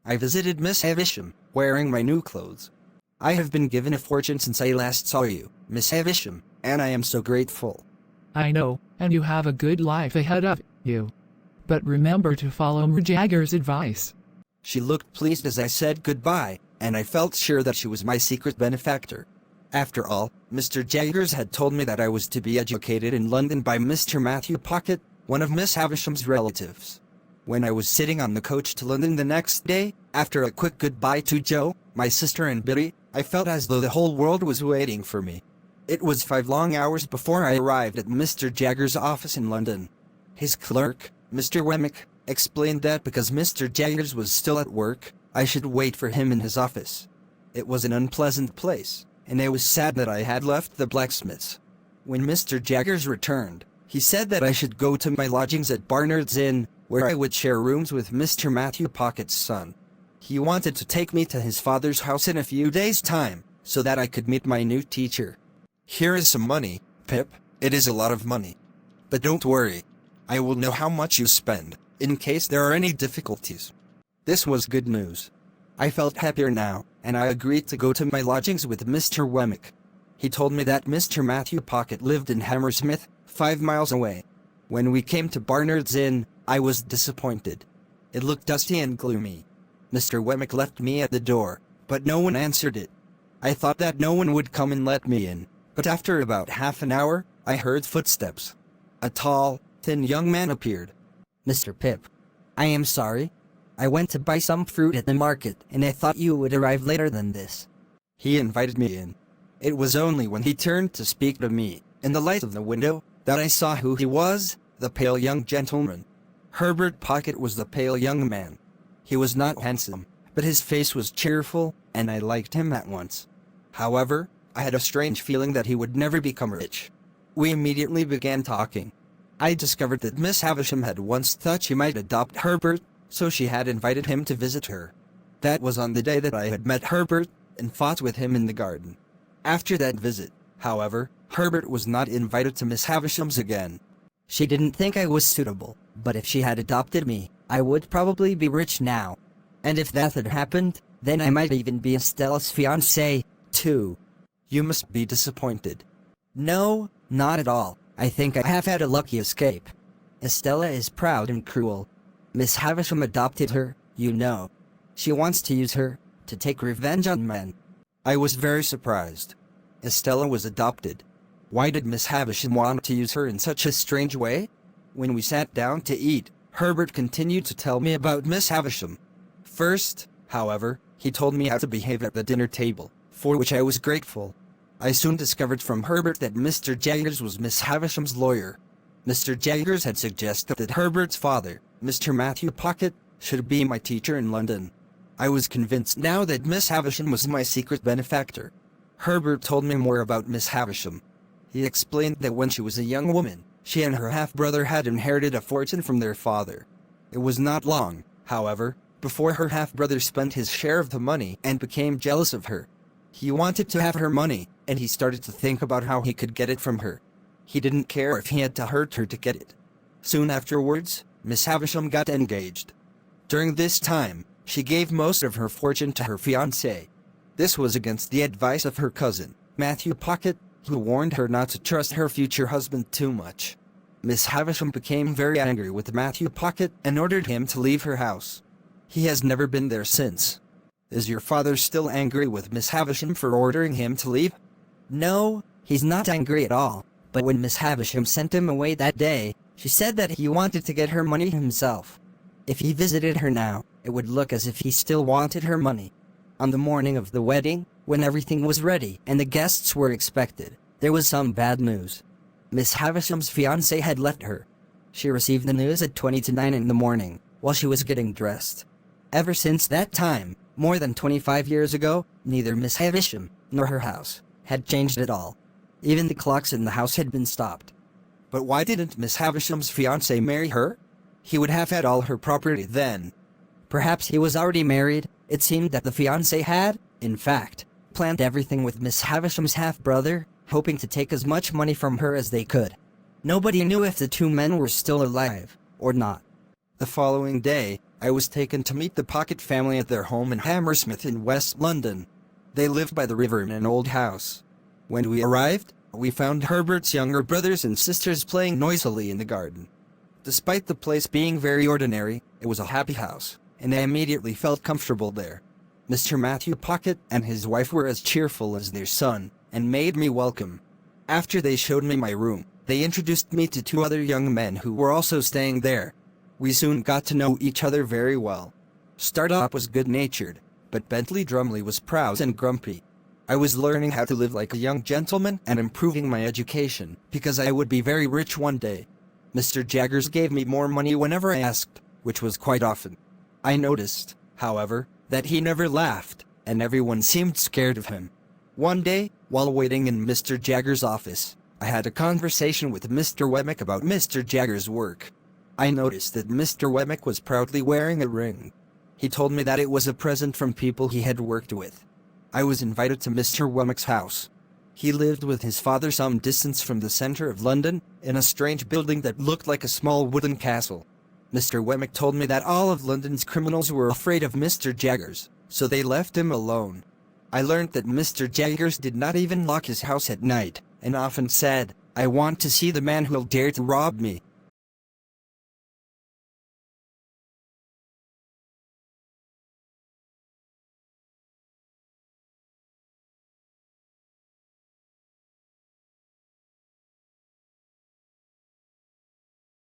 I visited Miss Havisham, wearing my new clothes. I have been given a fortune since I last saw you, Miss Havisham, and I am so grateful. I know, and you have a good life ahead of you. But remember to follow Miss Jagger's advice. She looked pleased as I said goodbye, and I felt sure that she was my secret benefactor. After all, Mr. Jaggers had told me that I was to be educated in London by Mr. Matthew Pocket, one of Miss Havisham's relatives. When I was sitting on the coach to London the next day, after a quick goodbye to Joe, my sister and Biddy, I felt as though the whole world was waiting for me. It was 5 long hours before I arrived at Mr. Jaggers' office in London. His clerk, Mr. Wemmick, explained that because Mr. Jaggers was still at work, I should wait for him in his office. It was an unpleasant place, and I was sad that I had left the blacksmith's. When Mr. Jaggers returned, he said that I should go to my lodgings at Barnard's Inn, where I would share rooms with Mr. Matthew Pocket's son. He wanted to take me to his father's house in a few days' time, so that I could meet my new teacher. Here is some money, Pip. It is a lot of money. But don't worry. I will know how much you spend, in case there are any difficulties. This was good news. I felt happier now, and I agreed to go to my lodgings with Mr. Wemmick. He told me that Mr. Matthew Pocket lived in Hammersmith, 5 miles away. When we came to Barnard's Inn, I was disappointed. It looked dusty and gloomy. Mr. Wemmick left me at the door, but no one answered it. I thought that no one would come and let me in, but after about half an hour, I heard footsteps. A tall, thin young man appeared. Mr. Pip, I am sorry. I went to buy some fruit at the market, and I thought you would arrive later than this. He invited me in. It was only when he turned to speak to me, in the light of the window, that I saw who he was, the pale young gentleman. Herbert Pocket was the pale young man. He was not handsome, but his face was cheerful, and I liked him at once. However, I had a strange feeling that he would never become rich. We immediately began talking. I discovered that Miss Havisham had once thought she might adopt Herbert, so she had invited him to visit her. That was on the day that I had met Herbert, and fought with him in the garden. After that visit, however, Herbert was not invited to Miss Havisham's again. She didn't think I was suitable, but if she had adopted me, I would probably be rich now. And if that had happened, then I might even be Estella's fiancé, too. You must be disappointed. No, not at all. I think I have had a lucky escape. Estella is proud and cruel. Miss Havisham adopted her, you know. She wants to use her, to take revenge on men. I was very surprised. Estella was adopted. Why did Miss Havisham want to use her in such a strange way? When we sat down to eat, Herbert continued to tell me about Miss Havisham. First, however, he told me how to behave at the dinner table, for which I was grateful. I soon discovered from Herbert that Mr. Jaggers was Miss Havisham's lawyer. Mr. Jaggers had suggested that Herbert's father, Mr. Matthew Pocket, should be my teacher in London. I was convinced now that Miss Havisham was my secret benefactor. Herbert told me more about Miss Havisham. He explained that when she was a young woman, she and her half-brother had inherited a fortune from their father. It was not long, however, before her half-brother spent his share of the money and became jealous of her. He wanted to have her money, and he started to think about how he could get it from her. He didn't care if he had to hurt her to get it. Soon afterwards, Miss Havisham got engaged. During this time, she gave most of her fortune to her fiancé. This was against the advice of her cousin, Matthew Pocket, who warned her not to trust her future husband too much. Miss Havisham became very angry with Matthew Pocket and ordered him to leave her house. He has never been there since. Is your father still angry with Miss Havisham for ordering him to leave? No, he's not angry at all, but when Miss Havisham sent him away that day, she said that he wanted to get her money himself. If he visited her now, it would look as if he still wanted her money. On the morning of the wedding, when everything was ready and the guests were expected, there was some bad news. Miss Havisham's fiancé had left her. She received the news at 20 to 9 in the morning, while she was getting dressed. Ever since that time, more than 25 years ago, neither Miss Havisham nor her house had changed at all. Even the clocks in the house had been stopped. But why didn't Miss Havisham's fiancé marry her? He would have had all her property then. Perhaps he was already married. It seemed that the fiancé had, in fact, planned everything with Miss Havisham's half-brother, hoping to take as much money from her as they could. Nobody knew if the two men were still alive, or not. The following day, I was taken to meet the Pocket family at their home in Hammersmith in West London. They lived by the river in an old house. When we arrived, we found Herbert's younger brothers and sisters playing noisily in the garden. Despite the place being very ordinary, it was a happy house, and I immediately felt comfortable there. Mr. Matthew Pocket and his wife were as cheerful as their son, and made me welcome. After they showed me my room, they introduced me to two other young men who were also staying there. We soon got to know each other very well. Startup was good-natured, but Bentley Drumley was proud and grumpy. I was learning how to live like a young gentleman and improving my education, because I would be very rich one day. Mr. Jaggers gave me more money whenever I asked, which was quite often. I noticed, however, that he never laughed, and everyone seemed scared of him. One day, while waiting in Mr. Jaggers' office, I had a conversation with Mr. Wemmick about Mr. Jaggers' work. I noticed that Mr. Wemmick was proudly wearing a ring. He told me that it was a present from people he had worked with. I was invited to Mr. Wemmick's house. He lived with his father some distance from the center of London, in a strange building that looked like a small wooden castle. Mr. Wemmick told me that all of London's criminals were afraid of Mr. Jaggers, so they left him alone. I learned that Mr. Jaggers did not even lock his house at night, and often said, "I want to see the man who'll dare to rob me."